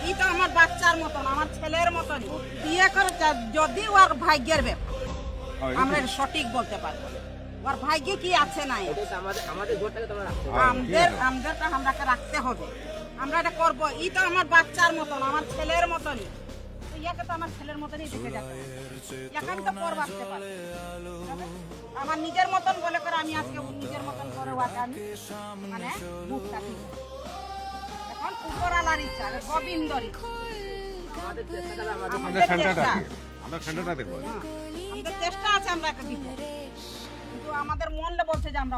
ই তো আমার বাচ্চার মতন, আমার ছেলের মতন। বিয়ে করে যদি ওর ভাগ্যের ব্যাপার, আমরা এটা সঠিক বলতে পারবো না। ওর ভাগ্যে কি আছে নাই, আমাদেরটা আমরাকে রাখতে হবে। আমরা এটা করবো। ই তো আমার বাচ্চার মতন, আমার ছেলের মতনই। ইয়াকে তো আমার ছেলের মতনই দেখে যাচ্ছে। ইয়াকে আমি তো পর বাঁচতে পারবো। আমার নিজের মতন বলে করে আমি আজকে নিজের মতন করে ওয়াকে আমি মানে বুকটা দিই। এখন উপরালার ইচ্ছা, গোবিন্দর ইচ্ছা। আমাদের চেষ্টা আছে আমরা একটা দিব, কিন্তু আমাদের মনলে বলছে যে আমরা